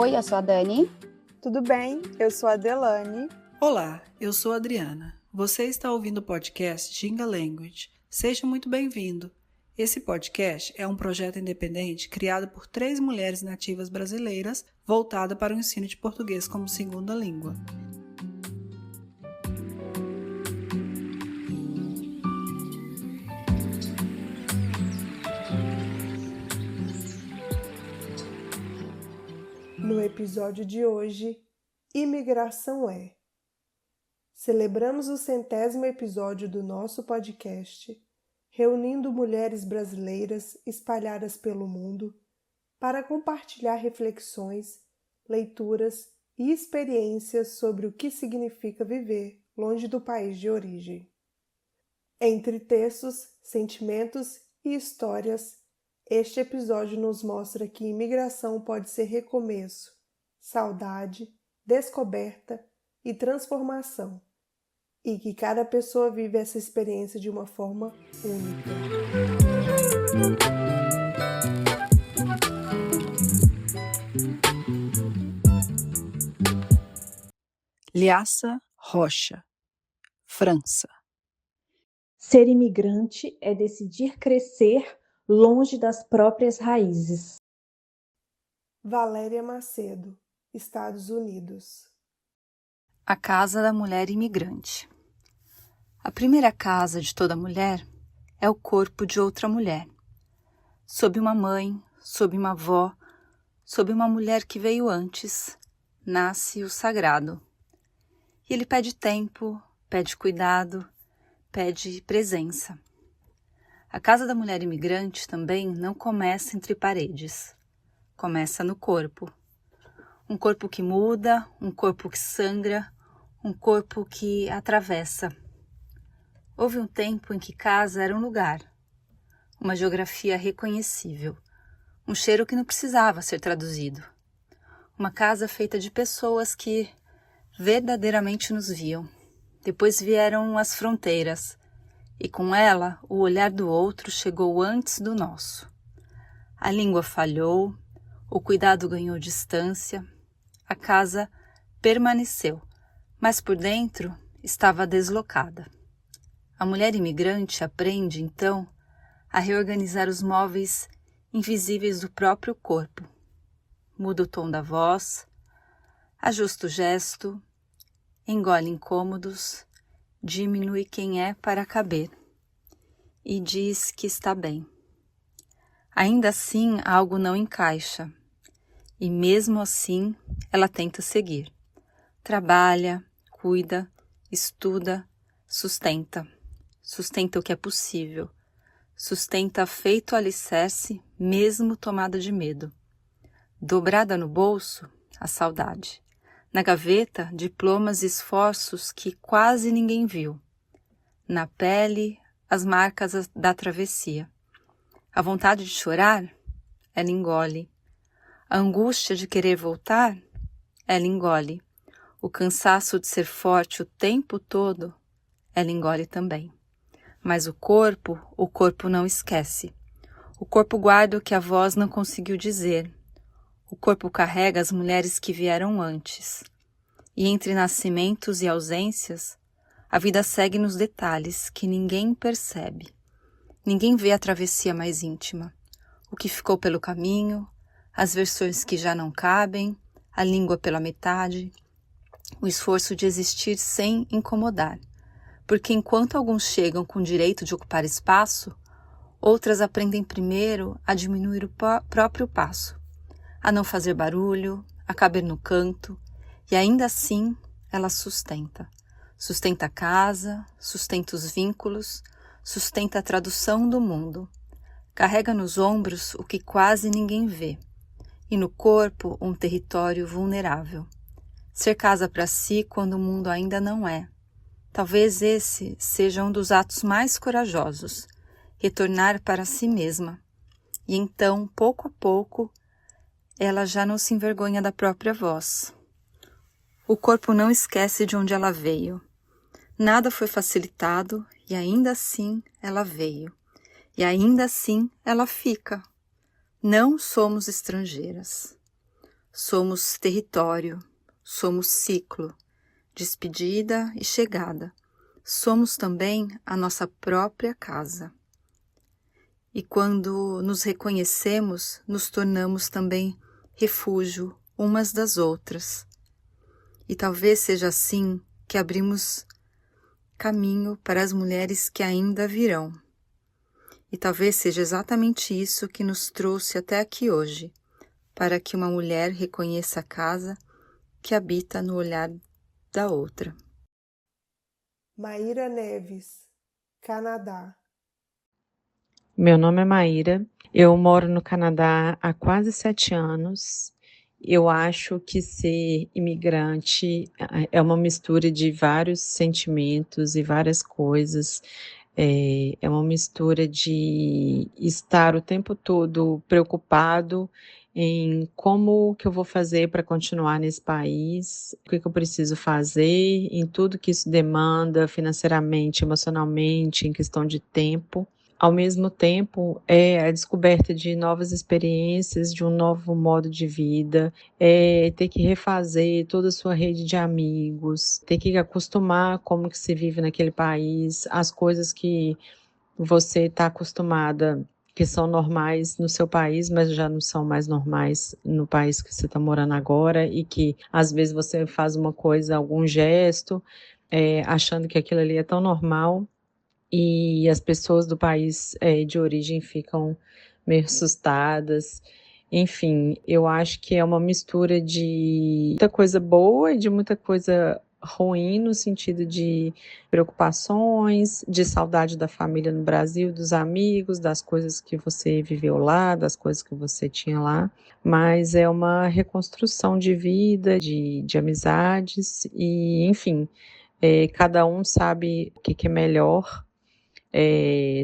Oi, eu sou a Dani. Tudo bem? Eu sou a Delane. Olá, eu sou a Adriana. Você está ouvindo o podcast Ginga Language. Seja muito bem-vindo. Esse podcast é um projeto independente criado por 3 mulheres nativas brasileiras voltada para o ensino de português como segunda língua. No episódio de hoje, Imigração é. Celebramos o 100º episódio do nosso podcast, reunindo mulheres brasileiras espalhadas pelo mundo para compartilhar reflexões, leituras e experiências sobre o que significa viver longe do país de origem. Entre textos, sentimentos e histórias, este episódio nos mostra que imigração pode ser recomeço, saudade, descoberta e transformação, e que cada pessoa vive essa experiência de uma forma única. Lhasa Rocha, França. Ser imigrante é decidir crescer longe das próprias raízes. Valéria Macedo, Estados Unidos. A casa da mulher imigrante. A primeira casa de toda mulher é o corpo de outra mulher. Sob uma mãe, sob uma avó, sob uma mulher que veio antes, nasce o sagrado. E ele pede tempo, pede cuidado, pede presença. A casa da mulher imigrante também não começa entre paredes. Começa no corpo. Um corpo que muda, um corpo que sangra, um corpo que atravessa. Houve um tempo em que casa era um lugar, uma geografia reconhecível, um cheiro que não precisava ser traduzido. Uma casa feita de pessoas que verdadeiramente nos viam. Depois vieram as fronteiras, e com ela o olhar do outro chegou antes do nosso. A língua falhou, o cuidado ganhou distância, a casa permaneceu, mas por dentro estava deslocada. A mulher imigrante aprende, então, a reorganizar os móveis invisíveis do próprio corpo. Muda o tom da voz, ajusta o gesto, engole incômodos, diminui quem é para caber e diz que está bem. Ainda assim, algo não encaixa e mesmo assim ela tenta seguir. Trabalha, cuida, estuda, sustenta o que é possível, sustenta feito alicerce mesmo tomada de medo. Dobrada no bolso, a saudade. Na gaveta, diplomas e esforços que quase ninguém viu. Na pele, as marcas da travessia. A vontade de chorar, ela engole. A angústia de querer voltar, ela engole. O cansaço de ser forte o tempo todo, ela engole também. Mas o corpo não esquece. O corpo guarda o que a voz não conseguiu dizer. O corpo carrega as mulheres que vieram antes. E entre nascimentos e ausências, a vida segue nos detalhes que ninguém percebe. Ninguém vê a travessia mais íntima. O que ficou pelo caminho, as versões que já não cabem, a língua pela metade, o esforço de existir sem incomodar. Porque enquanto alguns chegam com o direito de ocupar espaço, outras aprendem primeiro a diminuir o próprio passo, a não fazer barulho, a caber no canto, e ainda assim ela sustenta. Sustenta a casa, sustenta os vínculos, sustenta a tradução do mundo. Carrega nos ombros o que quase ninguém vê, e no corpo um território vulnerável. Ser casa para si quando o mundo ainda não é. Talvez esse seja um dos atos mais corajosos, retornar para si mesma. E então, pouco a pouco, ela já não se envergonha da própria voz. O corpo não esquece de onde ela veio. Nada foi facilitado e ainda assim ela veio. E ainda assim ela fica. Não somos estrangeiras. Somos território, somos ciclo, despedida e chegada. Somos também a nossa própria casa. E quando nos reconhecemos, nos tornamos também refúgio umas das outras. E talvez seja assim que abrimos caminho para as mulheres que ainda virão. E talvez seja exatamente isso que nos trouxe até aqui hoje, para que uma mulher reconheça a casa que habita no olhar da outra. Maíra Neves, Canadá. Meu nome é Maíra, eu moro no Canadá há quase 7 anos. Eu acho que ser imigrante é uma mistura de vários sentimentos e várias coisas. É uma mistura de estar o tempo todo preocupado em como que eu vou fazer para continuar nesse país, o que eu preciso fazer, em tudo que isso demanda financeiramente, emocionalmente, em questão de tempo. Ao mesmo tempo, é a descoberta de novas experiências, de um novo modo de vida, é ter que refazer toda a sua rede de amigos, ter que acostumar como que se vive naquele país, as coisas que você está acostumada, que são normais no seu país, mas já não são mais normais no país que você está morando agora, e que às vezes você faz uma coisa, algum gesto, achando que aquilo ali é tão normal, e as pessoas do país de origem ficam meio assustadas. Enfim, eu acho que é uma mistura de muita coisa boa e de muita coisa ruim, no sentido de preocupações, de saudade da família no Brasil, dos amigos, das coisas que você viveu lá, das coisas que você tinha lá. Mas é uma reconstrução de vida, de amizades, e enfim, cada um sabe o que é melhor.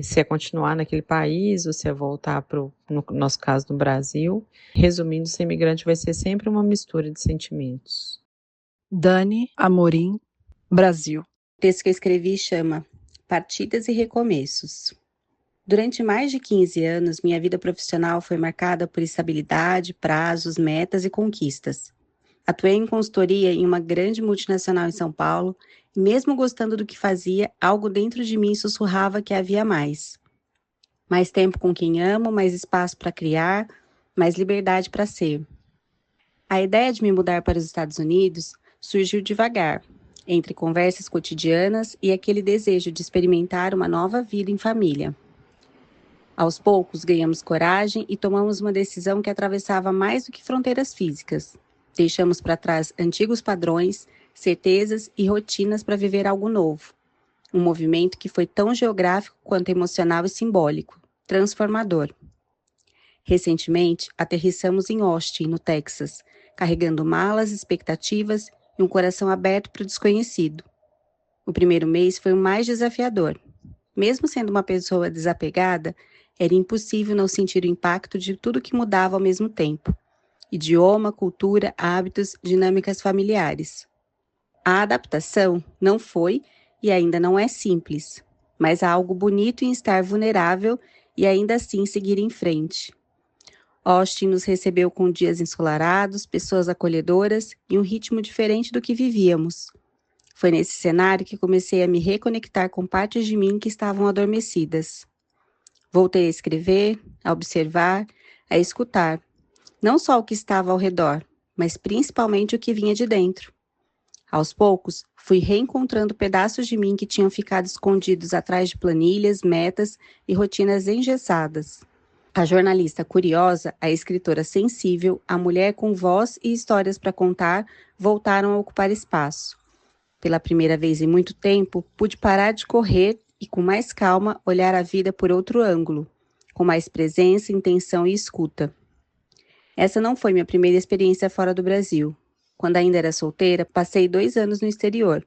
Se é continuar naquele país ou se é voltar no nosso caso, no Brasil. Resumindo, ser imigrante vai ser sempre uma mistura de sentimentos. Dani Amorim, Brasil. O texto que eu escrevi chama Partidas e Recomeços. Durante mais de 15 anos, minha vida profissional foi marcada por estabilidade, prazos, metas e conquistas. Atuei em consultoria em uma grande multinacional em São Paulo, e mesmo gostando do que fazia, algo dentro de mim sussurrava que havia mais. Mais tempo com quem amo, mais espaço para criar, mais liberdade para ser. A ideia de me mudar para os Estados Unidos surgiu devagar, entre conversas cotidianas e aquele desejo de experimentar uma nova vida em família. Aos poucos, ganhamos coragem e tomamos uma decisão que atravessava mais do que fronteiras físicas. Deixamos para trás antigos padrões, certezas e rotinas para viver algo novo. Um movimento que foi tão geográfico quanto emocional e simbólico, transformador. Recentemente, aterrissamos em Austin, no Texas, carregando malas, expectativas e um coração aberto para o desconhecido. O primeiro mês foi o mais desafiador. Mesmo sendo uma pessoa desapegada, era impossível não sentir o impacto de tudo que mudava ao mesmo tempo. Idioma, cultura, hábitos, dinâmicas familiares. A adaptação não foi e ainda não é simples, mas há algo bonito em estar vulnerável e ainda assim seguir em frente. Austin nos recebeu com dias ensolarados, pessoas acolhedoras e um ritmo diferente do que vivíamos. Foi nesse cenário que comecei a me reconectar com partes de mim que estavam adormecidas. Voltei a escrever, a observar, a escutar, não só o que estava ao redor, mas principalmente o que vinha de dentro. Aos poucos, fui reencontrando pedaços de mim que tinham ficado escondidos atrás de planilhas, metas e rotinas engessadas. A jornalista curiosa, a escritora sensível, a mulher com voz e histórias para contar, voltaram a ocupar espaço. Pela primeira vez em muito tempo, pude parar de correr e, com mais calma, olhar a vida por outro ângulo, com mais presença, intenção e escuta. Essa não foi minha primeira experiência fora do Brasil. Quando ainda era solteira, passei 2 anos no exterior.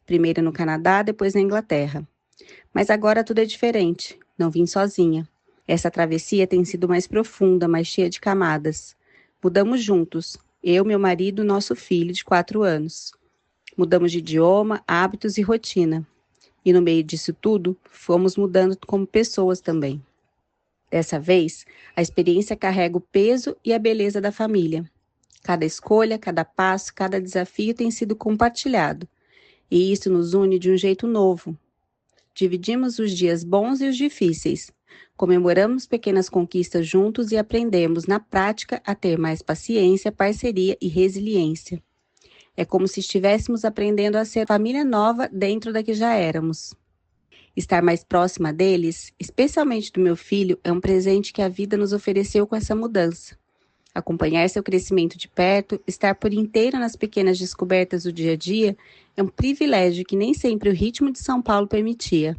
Primeiro no Canadá, depois na Inglaterra. Mas agora tudo é diferente. Não vim sozinha. Essa travessia tem sido mais profunda, mais cheia de camadas. Mudamos juntos. Eu, meu marido, nosso filho de 4 anos. Mudamos de idioma, hábitos e rotina. E no meio disso tudo, fomos mudando como pessoas também. Dessa vez, a experiência carrega o peso e a beleza da família. Cada escolha, cada passo, cada desafio tem sido compartilhado. E isso nos une de um jeito novo. Dividimos os dias bons e os difíceis. Comemoramos pequenas conquistas juntos e aprendemos, na prática, a ter mais paciência, parceria e resiliência. É como se estivéssemos aprendendo a ser família nova dentro da que já éramos. Estar mais próxima deles, especialmente do meu filho, é um presente que a vida nos ofereceu com essa mudança. Acompanhar seu crescimento de perto, estar por inteiro nas pequenas descobertas do dia a dia, é um privilégio que nem sempre o ritmo de São Paulo permitia.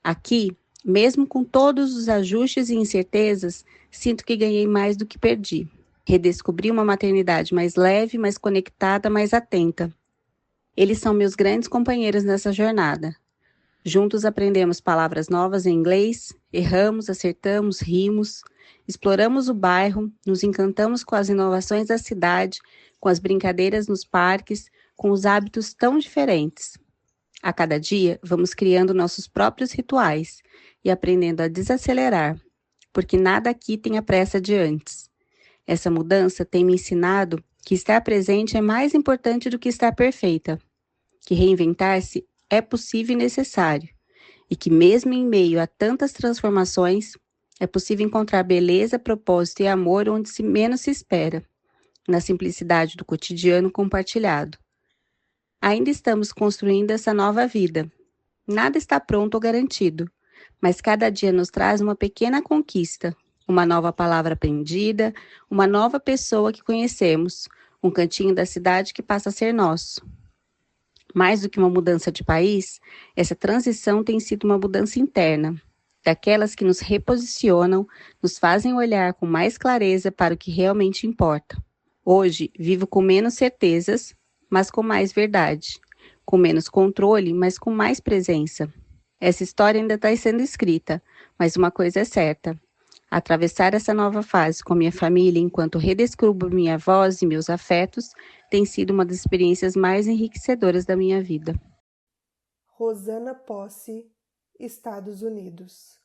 Aqui, mesmo com todos os ajustes e incertezas, sinto que ganhei mais do que perdi. Redescobri uma maternidade mais leve, mais conectada, mais atenta. Eles são meus grandes companheiros nessa jornada. Juntos aprendemos palavras novas em inglês, erramos, acertamos, rimos, exploramos o bairro, nos encantamos com as inovações da cidade, com as brincadeiras nos parques, com os hábitos tão diferentes. A cada dia, vamos criando nossos próprios rituais e aprendendo a desacelerar, porque nada aqui tem a pressa de antes. Essa mudança tem me ensinado que estar presente é mais importante do que estar perfeita, que reinventar-se é possível e necessário, e que mesmo em meio a tantas transformações, é possível encontrar beleza, propósito e amor onde menos se espera, na simplicidade do cotidiano compartilhado. Ainda estamos construindo essa nova vida. Nada está pronto ou garantido, mas cada dia nos traz uma pequena conquista, uma nova palavra aprendida, uma nova pessoa que conhecemos, um cantinho da cidade que passa a ser nosso. Mais do que uma mudança de país, essa transição tem sido uma mudança interna, daquelas que nos reposicionam, nos fazem olhar com mais clareza para o que realmente importa. Hoje, vivo com menos certezas, mas com mais verdade, com menos controle, mas com mais presença. Essa história ainda está sendo escrita, mas uma coisa é certa: atravessar essa nova fase com minha família enquanto redescubro minha voz e meus afetos tem sido uma das experiências mais enriquecedoras da minha vida. Rosana Posse, Estados Unidos.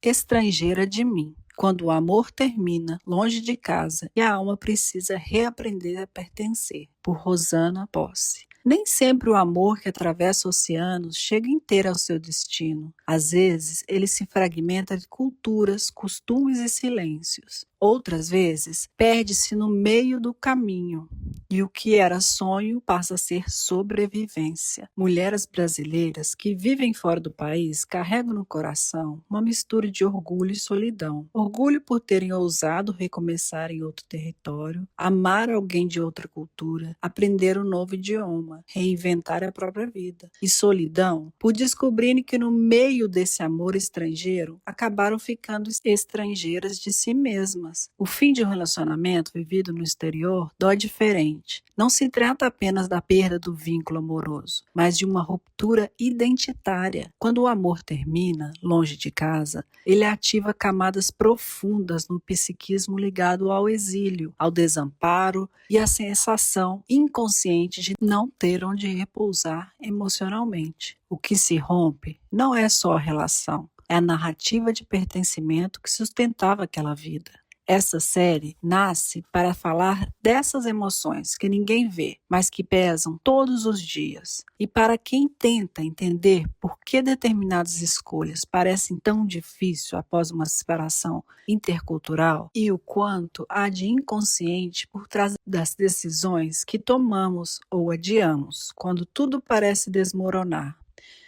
Estrangeira de mim. Quando o amor termina, longe de casa, e a alma precisa reaprender a pertencer. Por Rosana Posse. Nem sempre o amor que atravessa oceanos chega inteiro ao seu destino. Às vezes, ele se fragmenta de culturas, costumes e silêncios. Outras vezes, perde-se no meio do caminho. E o que era sonho passa a ser sobrevivência. Mulheres brasileiras que vivem fora do país carregam no coração uma mistura de orgulho e solidão. Orgulho por terem ousado recomeçar em outro território, amar alguém de outra cultura, aprender um novo idioma, reinventar a própria vida. E solidão por descobrirem que no meio desse amor estrangeiro acabaram ficando estrangeiras de si mesmas. O fim de um relacionamento vivido no exterior dói diferente. Não se trata apenas da perda do vínculo amoroso, mas de uma ruptura identitária. Quando o amor termina, longe de casa, ele ativa camadas profundas no psiquismo ligado ao exílio, ao desamparo e à sensação inconsciente de não ter onde repousar emocionalmente. O que se rompe não é só a relação, é a narrativa de pertencimento que sustentava aquela vida. Essa série nasce para falar dessas emoções que ninguém vê, mas que pesam todos os dias. E para quem tenta entender por que determinadas escolhas parecem tão difíceis após uma separação intercultural e o quanto há de inconsciente por trás das decisões que tomamos ou adiamos, quando tudo parece desmoronar.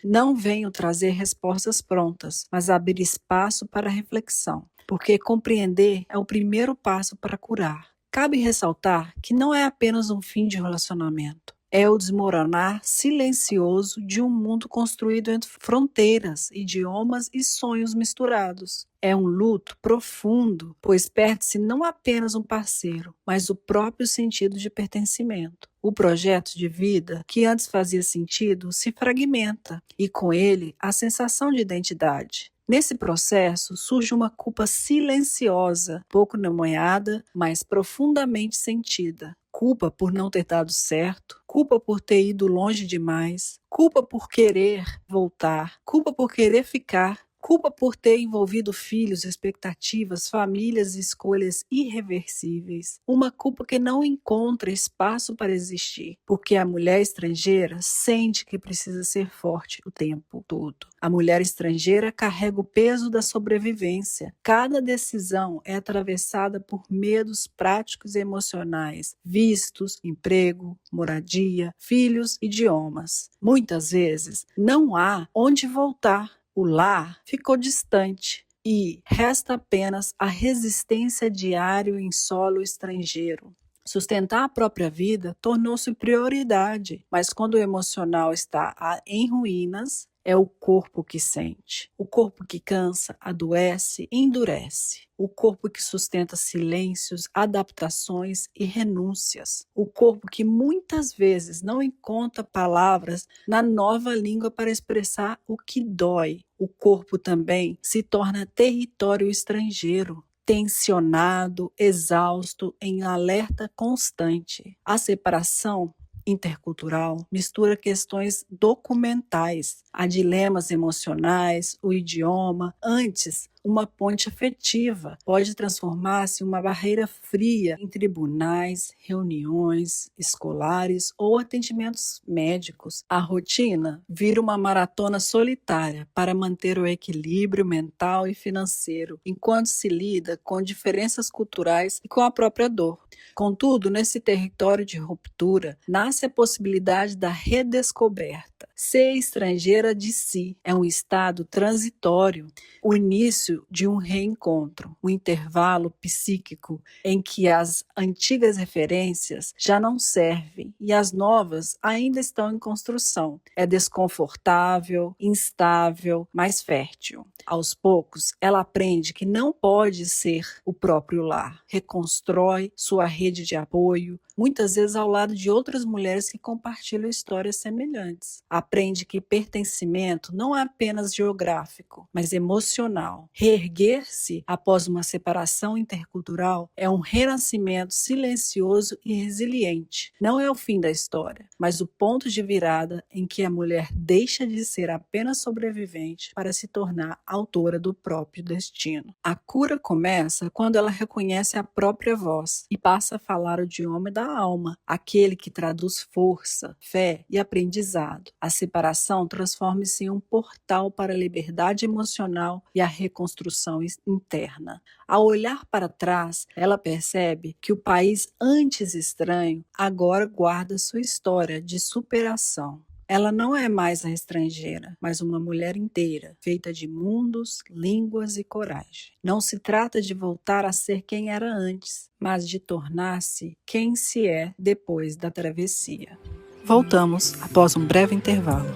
Não venho trazer respostas prontas, mas abrir espaço para reflexão, porque compreender é o primeiro passo para curar. Cabe ressaltar que não é apenas um fim de relacionamento, é o desmoronar silencioso de um mundo construído entre fronteiras, idiomas e sonhos misturados. É um luto profundo, pois perde-se não apenas um parceiro, mas o próprio sentido de pertencimento. O projeto de vida, que antes fazia sentido, se fragmenta, e com ele a sensação de identidade. Nesse processo surge uma culpa silenciosa, pouco nomeada, mas profundamente sentida. Culpa por não ter dado certo, culpa por ter ido longe demais, culpa por querer voltar, culpa por querer ficar, Culpa por ter envolvido filhos, expectativas, famílias e escolhas irreversíveis. Uma culpa que não encontra espaço para existir, porque a mulher estrangeira sente que precisa ser forte o tempo todo. A mulher estrangeira carrega o peso da sobrevivência. Cada decisão é atravessada por medos práticos e emocionais, vistos, emprego, moradia, filhos, idiomas. Muitas vezes não há onde voltar. O lar ficou distante e resta apenas a resistência diária em solo estrangeiro. Sustentar a própria vida tornou-se prioridade, mas quando o emocional está em ruínas, é o corpo que sente. O corpo que cansa, adoece, endurece. O corpo que sustenta silêncios, adaptações e renúncias. O corpo que muitas vezes não encontra palavras na nova língua para expressar o que dói. O corpo também se torna território estrangeiro, tensionado, exausto, em alerta constante. A separação intercultural mistura questões documentais, a dilemas emocionais, o idioma. Antes, uma ponte afetiva pode transformar-se em uma barreira fria em tribunais, reuniões escolares ou atendimentos médicos. A rotina vira uma maratona solitária para manter o equilíbrio mental e financeiro, enquanto se lida com diferenças culturais e com a própria dor. Contudo, nesse território de ruptura, nasce a possibilidade da redescoberta. Ser estrangeira de si é um estado transitório, o início de um reencontro, um intervalo psíquico em que as antigas referências já não servem e as novas ainda estão em construção. É desconfortável, instável, mas fértil. Aos poucos, ela aprende que não pode ser o próprio lar. Reconstrói sua rede de apoio, muitas vezes ao lado de outras mulheres que compartilham histórias semelhantes. Aprende que pertencimento não é apenas geográfico, mas emocional. Reerguer-se após uma separação intercultural é um renascimento silencioso e resiliente. Não é o fim da história, mas o ponto de virada em que a mulher deixa de ser apenas sobrevivente para se tornar autora do próprio destino. A cura começa quando ela reconhece a própria voz e passa a falar o idioma da alma, aquele que traduz força, fé e aprendizado. A separação transforma-se em um portal para a liberdade emocional e a reconstrução interna. Ao olhar para trás, ela percebe que o país antes estranho agora guarda sua história de superação. Ela não é mais a estrangeira, mas uma mulher inteira, feita de mundos, línguas e coragem. Não se trata de voltar a ser quem era antes, mas de tornar-se quem se é depois da travessia. Voltamos após um breve intervalo.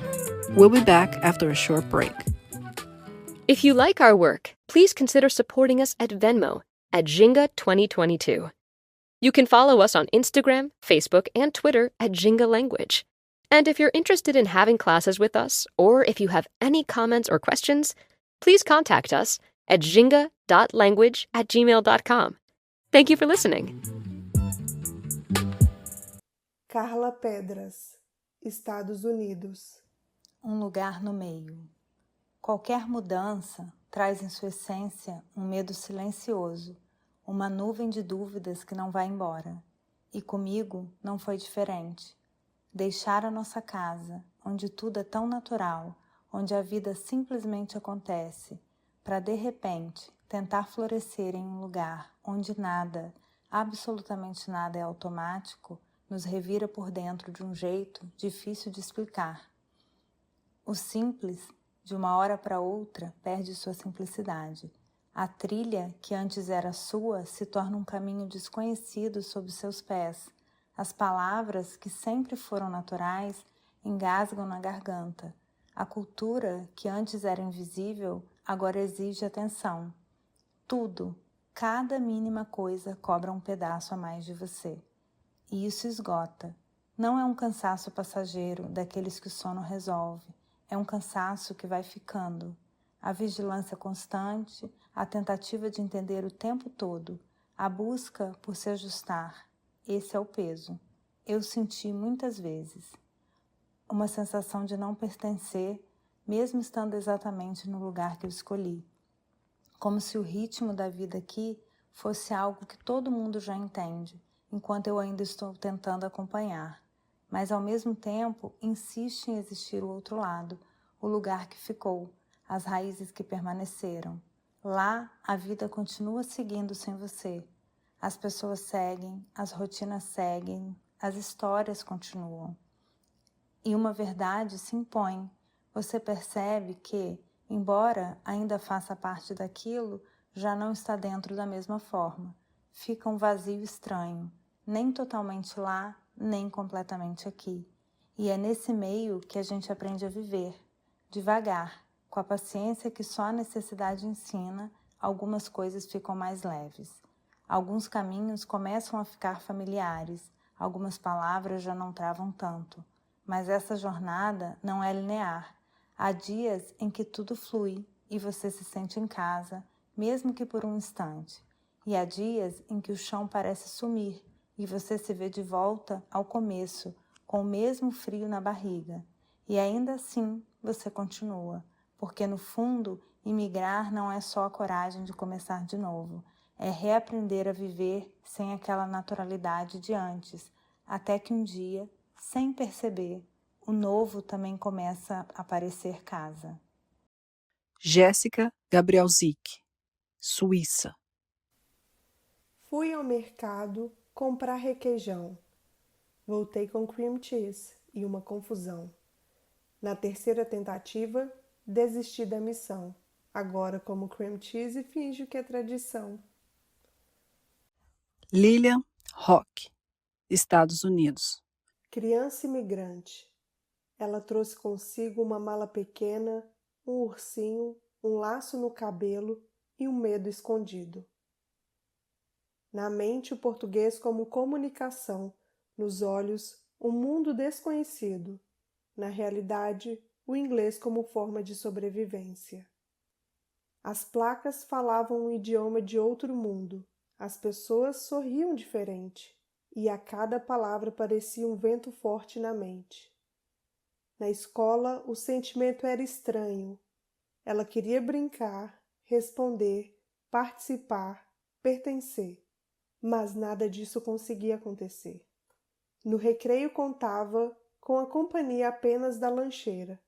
We'll be back after a short break. If you like our work, please consider supporting us at Venmo at Jinga 2022. You can follow us on Instagram, Facebook, and Twitter at Jinga Language. And if you're interested in having classes with us, or if you have any comments or questions, please contact us at jinga.language@gmail.com. Thank you for listening. Carla Pedras, Estados Unidos. Um lugar no meio. Qualquer mudança traz em sua essência um medo silencioso, uma nuvem de dúvidas que não vai embora. E comigo não foi diferente. Deixar a nossa casa, onde tudo é tão natural, onde a vida simplesmente acontece, para de repente tentar florescer em um lugar onde nada, absolutamente nada é automático, nos revira por dentro de um jeito difícil de explicar. O simples, de uma hora para outra, perde sua simplicidade. A trilha que antes era sua se torna um caminho desconhecido sob seus pés. As palavras que sempre foram naturais engasgam na garganta. A cultura que antes era invisível agora exige atenção. Tudo, cada mínima coisa cobra um pedaço a mais de você. E isso esgota. Não é um cansaço passageiro daqueles que o sono resolve. É um cansaço que vai ficando. A vigilância constante, a tentativa de entender o tempo todo, a busca por se ajustar. Esse é o peso. Eu senti muitas vezes uma sensação de não pertencer, mesmo estando exatamente no lugar que eu escolhi. Como se o ritmo da vida aqui fosse algo que todo mundo já entende, enquanto eu ainda estou tentando acompanhar. Mas, ao mesmo tempo, insiste em existir o outro lado, o lugar que ficou, as raízes que permaneceram. Lá, a vida continua seguindo sem você. As pessoas seguem, as rotinas seguem, as histórias continuam. E uma verdade se impõe. Você percebe que, embora ainda faça parte daquilo, já não está dentro da mesma forma. Fica um vazio estranho, nem totalmente lá, nem completamente aqui. E é nesse meio que a gente aprende a viver, devagar, com a paciência que só a necessidade ensina, algumas coisas ficam mais leves. Alguns caminhos começam a ficar familiares, algumas palavras já não travam tanto. Mas essa jornada não é linear. Há dias em que tudo flui e você se sente em casa, mesmo que por um instante. E há dias em que o chão parece sumir e você se vê de volta ao começo, com o mesmo frio na barriga. E ainda assim você continua, porque no fundo, imigrar não é só a coragem de começar de novo. É reaprender a viver sem aquela naturalidade de antes, até que um dia, sem perceber, o novo também começa a parecer casa. Jéssica Gabrielzik, Suíça. Fui ao mercado comprar requeijão. Voltei com cream cheese e uma confusão. Na terceira tentativa, desisti da missão. Agora como cream cheese finjo que é tradição. Lilian Rock, Estados Unidos. Criança imigrante. Ela trouxe consigo uma mala pequena, um ursinho, um laço no cabelo e um medo escondido. Na mente, o português como comunicação, nos olhos, um mundo desconhecido. Na realidade, o inglês como forma de sobrevivência. As placas falavam um idioma de outro mundo. As pessoas sorriam diferente, e a cada palavra parecia um vento forte na mente. Na escola, o sentimento era estranho. Ela queria brincar, responder, participar, pertencer. Mas nada disso conseguia acontecer. No recreio contava com a companhia apenas da lancheira.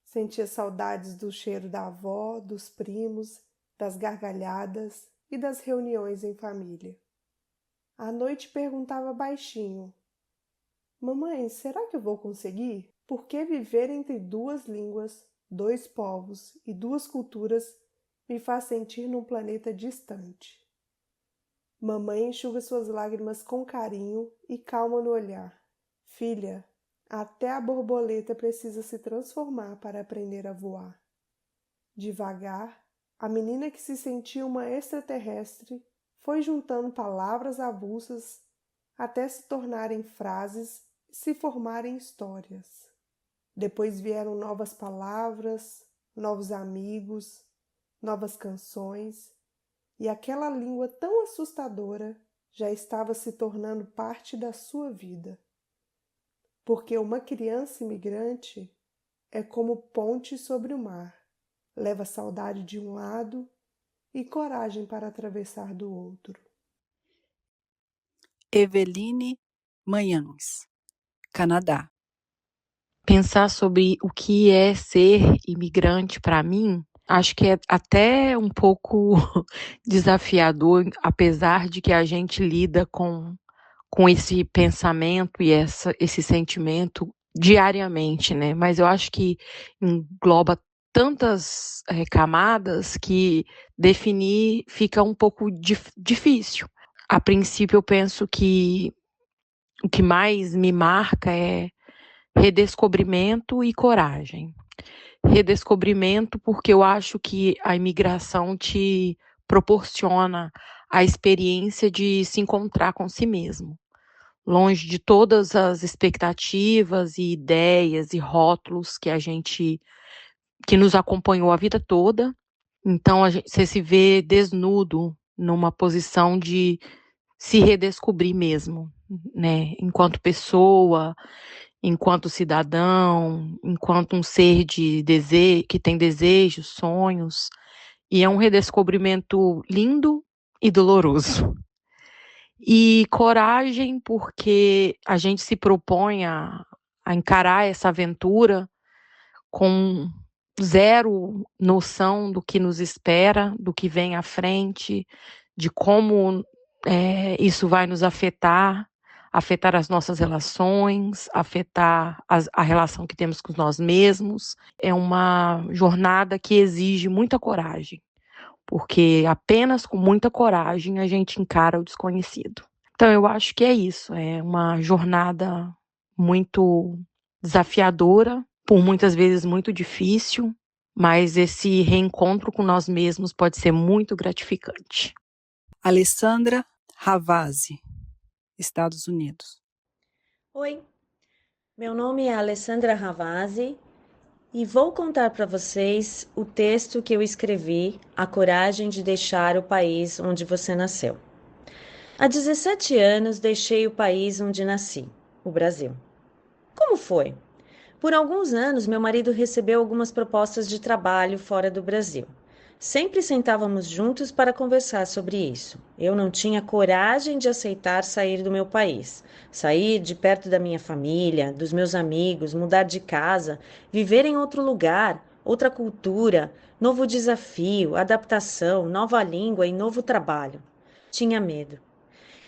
Sentia saudades do cheiro da avó, dos primos, das gargalhadas e das reuniões em família. À noite perguntava baixinho: Mamãe, será que eu vou conseguir? Por que viver entre duas línguas, dois povos e duas culturas me faz sentir num planeta distante? Mamãe enxuga suas lágrimas com carinho e calma no olhar. Filha, até a borboleta precisa se transformar para aprender a voar. Devagar, a menina que se sentia uma extraterrestre foi juntando palavras avulsas até se tornarem frases e se formarem histórias. Depois vieram novas palavras, novos amigos, novas canções, e aquela língua tão assustadora já estava se tornando parte da sua vida. Porque uma criança imigrante é como ponte sobre o mar, leva saudade de um lado e coragem para atravessar do outro. Eveline Manhães, Canadá. Pensar sobre o que é ser imigrante para mim, acho que é até um pouco desafiador, apesar de que a gente lida com esse pensamento e esse sentimento diariamente, né? Mas eu acho que engloba tantas camadas que definir fica um pouco difícil. A princípio, eu penso que o que mais me marca é redescobrimento e coragem. Redescobrimento porque eu acho que a imigração te proporciona a experiência de se encontrar com si mesmo, longe de todas as expectativas e ideias e rótulos que nos acompanhou a vida toda. Então você se vê desnudo numa posição de se redescobrir mesmo, né? Enquanto pessoa, enquanto cidadão, enquanto um ser que tem desejos, sonhos, e é um redescobrimento lindo e doloroso. E coragem, porque a gente se propõe a encarar essa aventura com zero noção do que nos espera, do que vem à frente, de como isso vai nos afetar as nossas relações, afetar a relação que temos com nós mesmos. É uma jornada que exige muita coragem, porque apenas com muita coragem a gente encara o desconhecido. Então eu acho que é isso, é uma jornada muito desafiadora, por muitas vezes muito difícil, mas esse reencontro com nós mesmos pode ser muito gratificante. Alessandra Ravazzi, Estados Unidos. Oi, meu nome é Alessandra Ravazzi e vou contar para vocês o texto que eu escrevi, A Coragem de Deixar o País Onde Você Nasceu. Há 17 anos deixei o país onde nasci, o Brasil. Como foi? Por alguns anos, meu marido recebeu algumas propostas de trabalho fora do Brasil. Sempre sentávamos juntos para conversar sobre isso. Eu não tinha coragem de aceitar sair do meu país, sair de perto da minha família, dos meus amigos, mudar de casa, viver em outro lugar, outra cultura, novo desafio, adaptação, nova língua e novo trabalho. Tinha medo.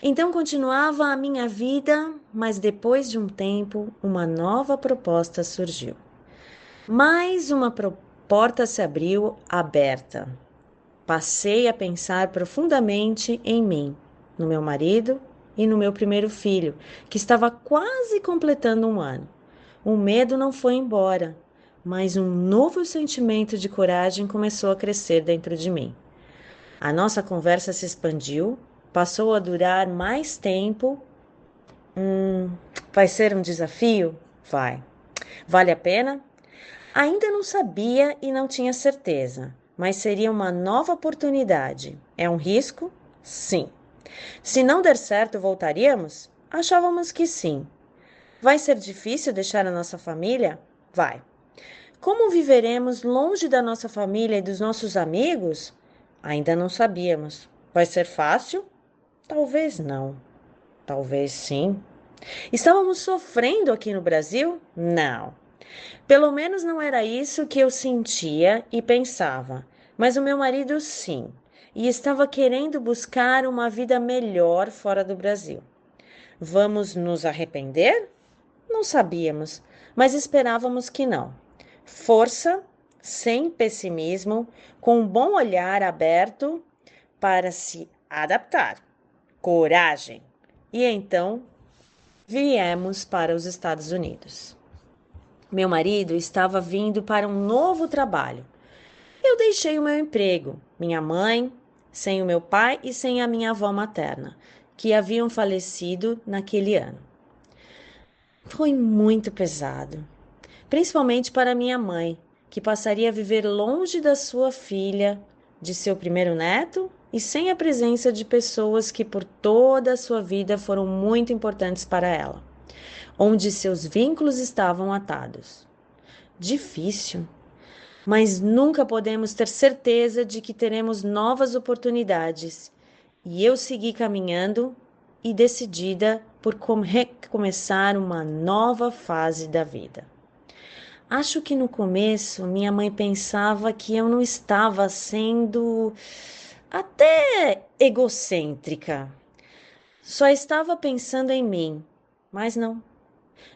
Então continuava a minha vida, mas depois de um tempo, uma nova proposta surgiu. Mais uma porta se abriu aberta. Passei a pensar profundamente em mim, no meu marido e no meu primeiro filho, que estava quase completando 1 ano. O medo não foi embora, mas um novo sentimento de coragem começou a crescer dentro de mim. A nossa conversa se expandiu, passou a durar mais tempo. Vai ser um desafio? Vai. Vale a pena? Ainda não sabia e não tinha certeza, mas seria uma nova oportunidade. É um risco? Sim. Se não der certo, voltaríamos? Achávamos que sim. Vai ser difícil deixar a nossa família? Vai. Como viveremos longe da nossa família e dos nossos amigos? Ainda não sabíamos. Vai ser fácil? Talvez não. Talvez sim. Estávamos sofrendo aqui no Brasil? Não. Pelo menos não era isso que eu sentia e pensava, mas o meu marido sim, e estava querendo buscar uma vida melhor fora do Brasil. Vamos nos arrepender? Não sabíamos, mas esperávamos que não. Força, sem pessimismo, com um bom olhar aberto para se adaptar. Coragem! E então viemos para os Estados Unidos. Meu marido estava vindo para um novo trabalho. Eu deixei o meu emprego, minha mãe, sem o meu pai e sem a minha avó materna, que haviam falecido naquele ano. Foi muito pesado, principalmente para minha mãe, que passaria a viver longe da sua filha, de seu primeiro neto e sem a presença de pessoas que por toda a sua vida foram muito importantes para ela, onde seus vínculos estavam atados. Difícil, mas nunca podemos ter certeza de que teremos novas oportunidades. E eu segui caminhando e decidida por recomeçar uma nova fase da vida. Acho que no começo minha mãe pensava que eu não estava sendo até egocêntrica. Só estava pensando em mim, mas não.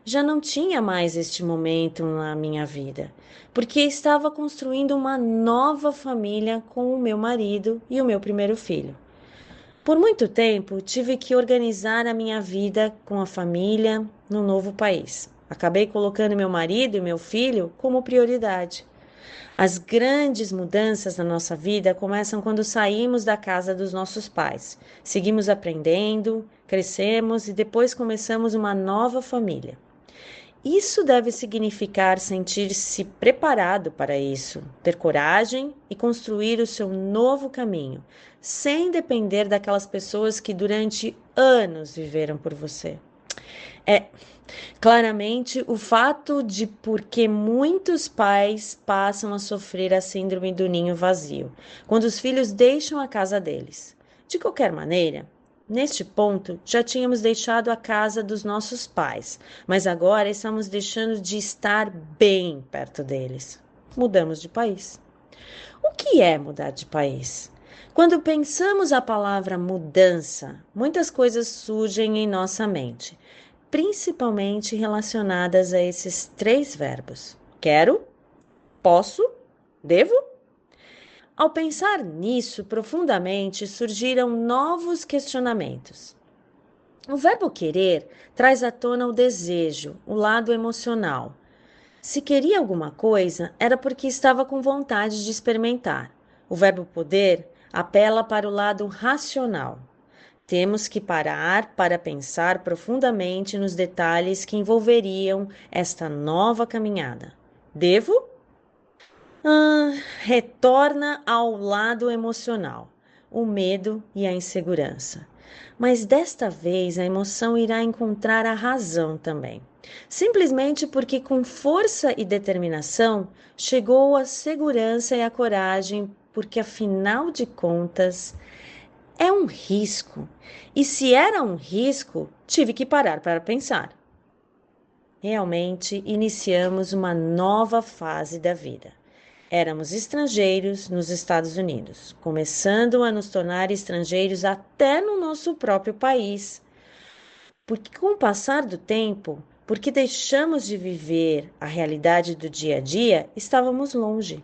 Já não tinha mais este momento na minha vida, porque estava construindo uma nova família com o meu marido e o meu primeiro filho. Por muito tempo, tive que organizar a minha vida com a família no novo país. Acabei colocando meu marido e meu filho como prioridade. As grandes mudanças na nossa vida começam quando saímos da casa dos nossos pais. Seguimos aprendendo, crescemos e depois começamos uma nova família. Isso deve significar sentir-se preparado para isso, ter coragem e construir o seu novo caminho, sem depender daquelas pessoas que durante anos viveram por você. Claramente, o fato de porque muitos pais passam a sofrer a síndrome do ninho vazio, quando os filhos deixam a casa deles. De qualquer maneira, neste ponto, já tínhamos deixado a casa dos nossos pais, mas agora estamos deixando de estar bem perto deles. Mudamos de país. O que é mudar de país? Quando pensamos a palavra mudança, muitas coisas surgem em nossa mente, principalmente relacionadas a esses 3 verbos: quero, posso, devo? Ao pensar nisso profundamente, surgiram novos questionamentos. O verbo querer traz à tona o desejo, o lado emocional. Se queria alguma coisa, era porque estava com vontade de experimentar. O verbo poder apela para o lado racional. Temos que parar para pensar profundamente nos detalhes que envolveriam esta nova caminhada. Devo? Retorna ao lado emocional, o medo e a insegurança. Mas desta vez a emoção irá encontrar a razão também. Simplesmente porque com força e determinação chegou a segurança e a coragem, porque afinal de contas é um risco. E se era um risco, tive que parar para pensar. Realmente iniciamos uma nova fase da vida. Éramos estrangeiros nos Estados Unidos, começando a nos tornar estrangeiros até no nosso próprio país. Porque com o passar do tempo, porque deixamos de viver a realidade do dia a dia, estávamos longe.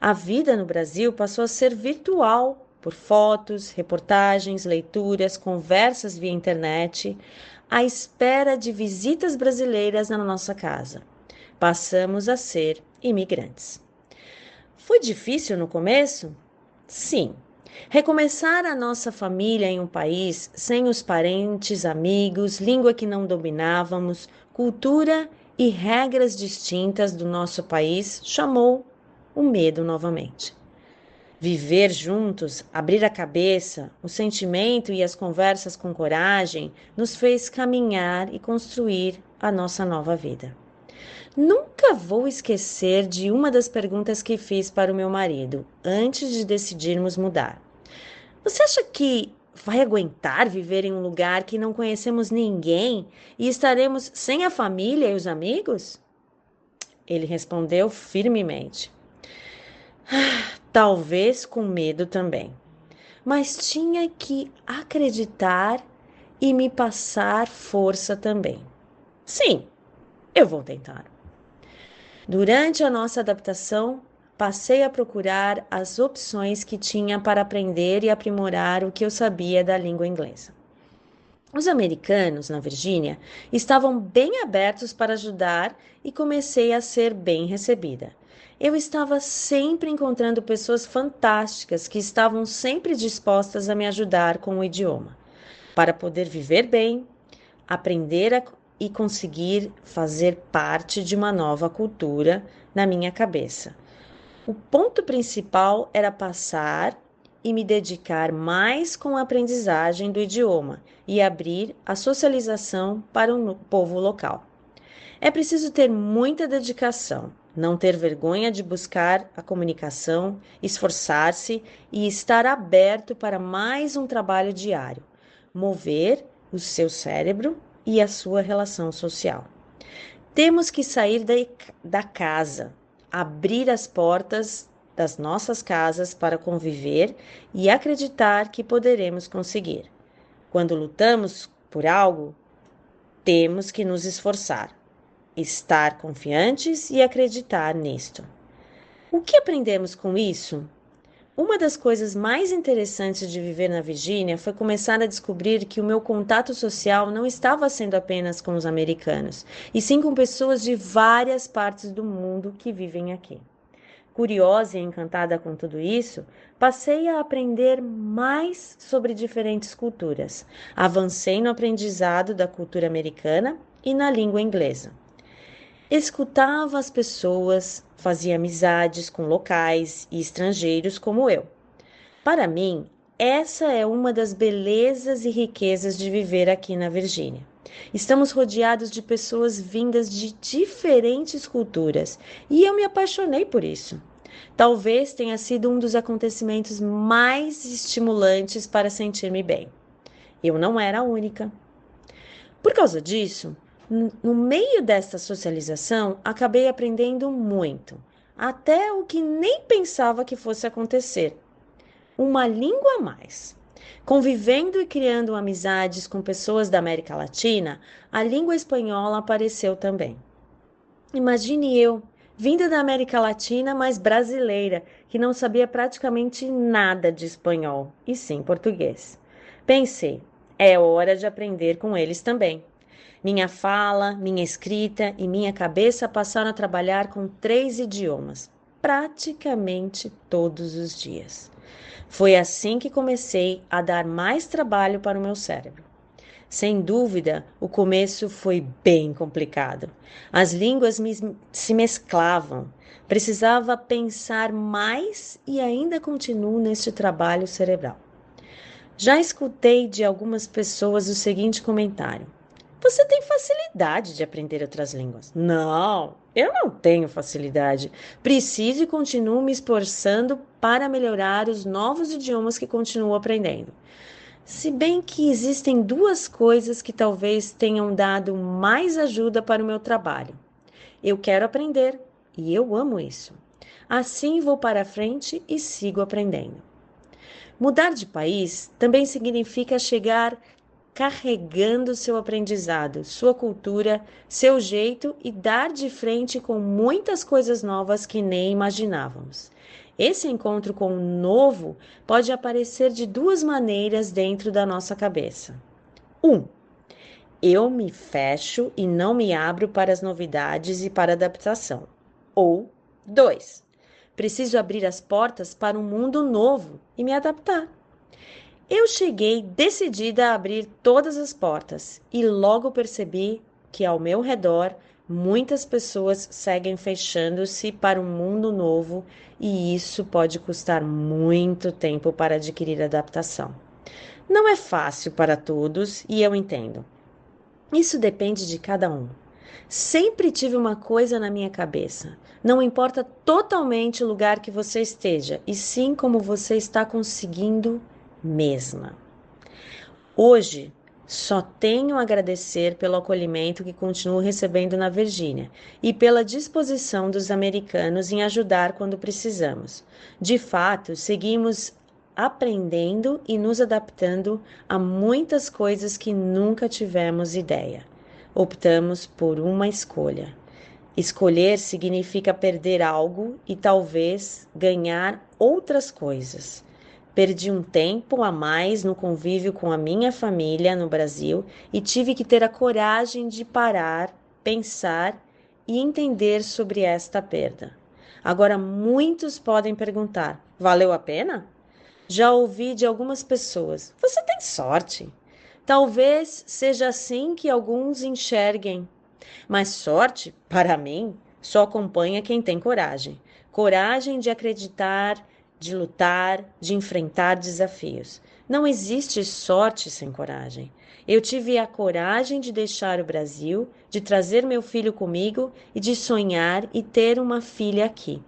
A vida no Brasil passou a ser virtual, por fotos, reportagens, leituras, conversas via internet, à espera de visitas brasileiras na nossa casa. Passamos a ser imigrantes. Foi difícil no começo? Sim. Recomeçar a nossa família em um país sem os parentes, amigos, língua que não dominávamos, cultura e regras distintas do nosso país chamou o medo novamente. Viver juntos, abrir a cabeça, o sentimento e as conversas com coragem nos fez caminhar e construir a nossa nova vida. Nunca vou esquecer de uma das perguntas que fiz para o meu marido antes de decidirmos mudar. Você acha que vai aguentar viver em um lugar que não conhecemos ninguém e estaremos sem a família e os amigos? Ele respondeu firmemente. Talvez com medo também, mas tinha que acreditar e me passar força também. Sim, eu vou tentar. Durante a nossa adaptação, passei a procurar as opções que tinha para aprender e aprimorar o que eu sabia da língua inglesa. Os americanos, na Virgínia, estavam bem abertos para ajudar e comecei a ser bem recebida. Eu estava sempre encontrando pessoas fantásticas que estavam sempre dispostas a me ajudar com o idioma, para poder viver bem, aprender e conseguir fazer parte de uma nova cultura na minha cabeça. O ponto principal era passar e me dedicar mais com a aprendizagem do idioma e abrir a socialização para o povo local. É preciso ter muita dedicação, não ter vergonha de buscar a comunicação, esforçar-se e estar aberto para mais um trabalho diário, mover o seu cérebro e a sua relação social. Temos que sair da casa, abrir as portas das nossas casas para conviver e acreditar que poderemos conseguir. Quando lutamos por algo, temos que nos esforçar, estar confiantes e acreditar nisto. O que aprendemos com isso? Uma das coisas mais interessantes de viver na Virgínia foi começar a descobrir que o meu contato social não estava sendo apenas com os americanos, e sim com pessoas de várias partes do mundo que vivem aqui. Curiosa e encantada com tudo isso, passei a aprender mais sobre diferentes culturas. Avancei no aprendizado da cultura americana e na língua inglesa. Escutava as pessoas, fazia amizades com locais e estrangeiros como eu. Para mim, essa é uma das belezas e riquezas de viver aqui na Virgínia. Estamos rodeados de pessoas vindas de diferentes culturas e eu me apaixonei por isso. Talvez tenha sido um dos acontecimentos mais estimulantes para sentir-me bem. Eu não era a única. Por causa disso, no meio desta socialização, acabei aprendendo muito, até o que nem pensava que fosse acontecer. Uma língua a mais. Convivendo e criando amizades com pessoas da América Latina, a língua espanhola apareceu também. Imagine eu, vinda da América Latina, mas brasileira, que não sabia praticamente nada de espanhol, e sim português. Pensei, é hora de aprender com eles também. Minha fala, minha escrita e minha cabeça passaram a trabalhar com 3 idiomas, praticamente todos os dias. Foi assim que comecei a dar mais trabalho para o meu cérebro. Sem dúvida, o começo foi bem complicado. As línguas se mesclavam. Precisava pensar mais e ainda continuo neste trabalho cerebral. Já escutei de algumas pessoas o seguinte comentário: você tem facilidade de aprender outras línguas. Não, eu não tenho facilidade. Preciso e continuo me esforçando para melhorar os novos idiomas que continuo aprendendo. Se bem que existem 2 coisas que talvez tenham dado mais ajuda para o meu trabalho. Eu quero aprender e eu amo isso. Assim vou para frente e sigo aprendendo. Mudar de país também significa chegar carregando seu aprendizado, sua cultura, seu jeito e dar de frente com muitas coisas novas que nem imaginávamos. Esse encontro com o novo pode aparecer de 2 maneiras dentro da nossa cabeça. 1. Eu me fecho e não me abro para as novidades e para a adaptação. Ou 2. Preciso abrir as portas para um mundo novo e me adaptar. Eu cheguei decidida a abrir todas as portas e logo percebi que ao meu redor muitas pessoas seguem fechando-se para um mundo novo e isso pode custar muito tempo para adquirir adaptação. Não é fácil para todos e eu entendo. Isso depende de cada um. Sempre tive uma coisa na minha cabeça. Não importa totalmente o lugar que você esteja, e sim como você está conseguindo mesma. Hoje, só tenho a agradecer pelo acolhimento que continuo recebendo na Virgínia e pela disposição dos americanos em ajudar quando precisamos. De fato, seguimos aprendendo e nos adaptando a muitas coisas que nunca tivemos ideia. Optamos por uma escolha. Escolher significa perder algo e talvez ganhar outras coisas. Perdi um tempo a mais no convívio com a minha família no Brasil e tive que ter a coragem de parar, pensar e entender sobre esta perda. Agora, muitos podem perguntar: valeu a pena? Já ouvi de algumas pessoas: você tem sorte. Talvez seja assim que alguns enxerguem. Mas sorte, para mim, só acompanha quem tem coragem. Coragem de acreditar, de lutar, de enfrentar desafios. Não existe sorte sem coragem. Eu tive a coragem de deixar o Brasil, de trazer meu filho comigo e de sonhar e ter uma filha aqui.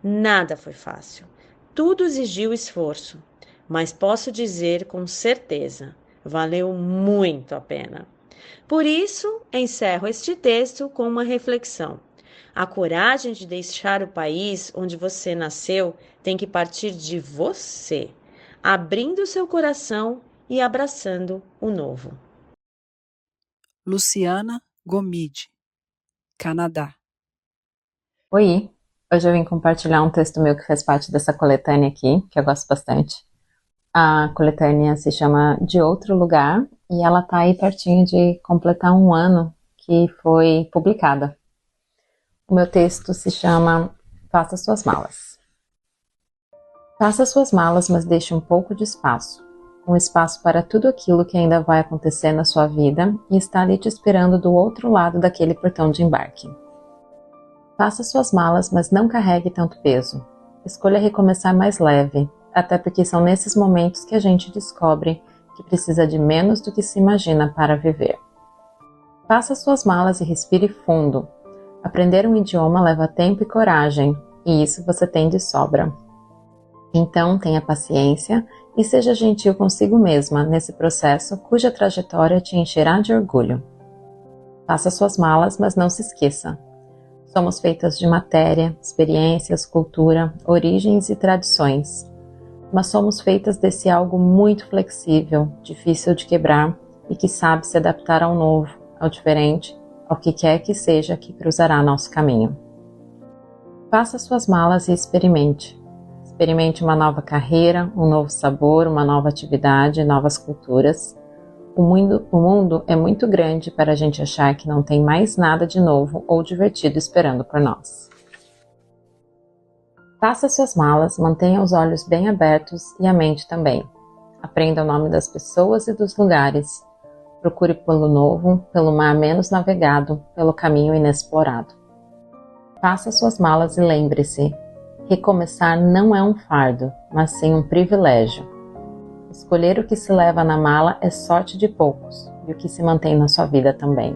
Nada foi fácil. Tudo exigiu esforço, mas posso dizer com certeza, valeu muito a pena. Por isso, encerro este texto com uma reflexão. A coragem de deixar o país onde você nasceu tem que partir de você, abrindo seu coração e abraçando o novo. Luciana Gomide, Canadá. Oi, hoje eu vim compartilhar um texto meu que faz parte dessa coletânea aqui, que eu gosto bastante. A coletânea se chama De Outro Lugar e ela tá aí pertinho de completar 1 ano que foi publicada. O meu texto se chama Faça Suas Malas. Faça suas malas, mas deixe um pouco de espaço. Um espaço para tudo aquilo que ainda vai acontecer na sua vida e está ali te esperando do outro lado daquele portão de embarque. Faça suas malas, mas não carregue tanto peso. Escolha recomeçar mais leve, até porque são nesses momentos que a gente descobre que precisa de menos do que se imagina para viver. Faça suas malas e respire fundo. Aprender um idioma leva tempo e coragem, e isso você tem de sobra. Então, tenha paciência e seja gentil consigo mesma nesse processo cuja trajetória te encherá de orgulho. Faça suas malas, mas não se esqueça. Somos feitas de matéria, experiências, cultura, origens e tradições. Mas somos feitas desse algo muito flexível, difícil de quebrar e que sabe se adaptar ao novo, ao diferente, ao que quer que seja que cruzará nosso caminho. Faça suas malas e experimente. Experimente uma nova carreira, um novo sabor, uma nova atividade, novas culturas. O mundo é muito grande para a gente achar que não tem mais nada de novo ou divertido esperando por nós. Faça suas malas, mantenha os olhos bem abertos e a mente também. Aprenda o nome das pessoas e dos lugares. Procure pelo novo, pelo mar menos navegado, pelo caminho inexplorado. Faça suas malas e lembre-se, recomeçar não é um fardo, mas sim um privilégio. Escolher o que se leva na mala é sorte de poucos, e o que se mantém na sua vida também.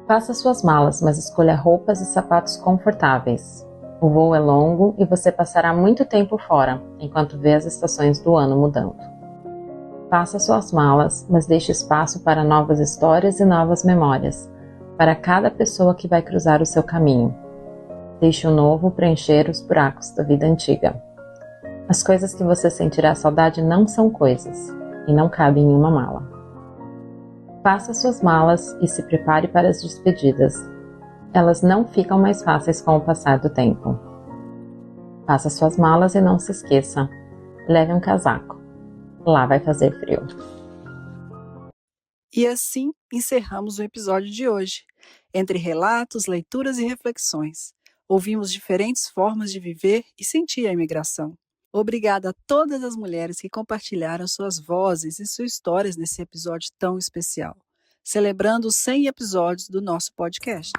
Faça suas malas, mas escolha roupas e sapatos confortáveis. O voo é longo e você passará muito tempo fora, enquanto vê as estações do ano mudando. Faça suas malas, mas deixe espaço para novas histórias e novas memórias, para cada pessoa que vai cruzar o seu caminho. Deixe o novo preencher os buracos da vida antiga. As coisas que você sentirá saudade não são coisas, e não cabem em uma mala. Faça suas malas e se prepare para as despedidas. Elas não ficam mais fáceis com o passar do tempo. Faça suas malas e não se esqueça. Leve um casaco. Lá vai fazer frio. E assim encerramos o episódio de hoje. Entre relatos, leituras e reflexões, ouvimos diferentes formas de viver e sentir a imigração. Obrigada a todas as mulheres que compartilharam suas vozes e suas histórias nesse episódio tão especial, celebrando os 100 episódios do nosso podcast.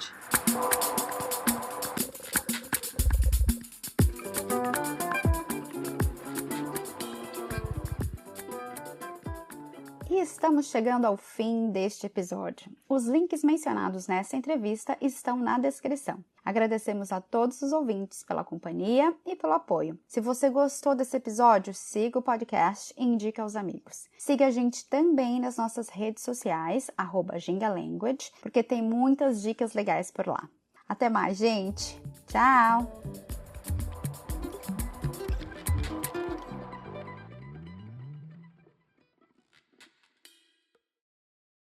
E estamos chegando ao fim deste episódio. Os links mencionados nessa entrevista estão na descrição. Agradecemos a todos os ouvintes pela companhia e pelo apoio. Se você gostou desse episódio, siga o podcast e indique aos amigos. Siga a gente também nas nossas redes sociais, @gingalanguage, porque tem muitas dicas legais por lá. Até mais, gente! Tchau!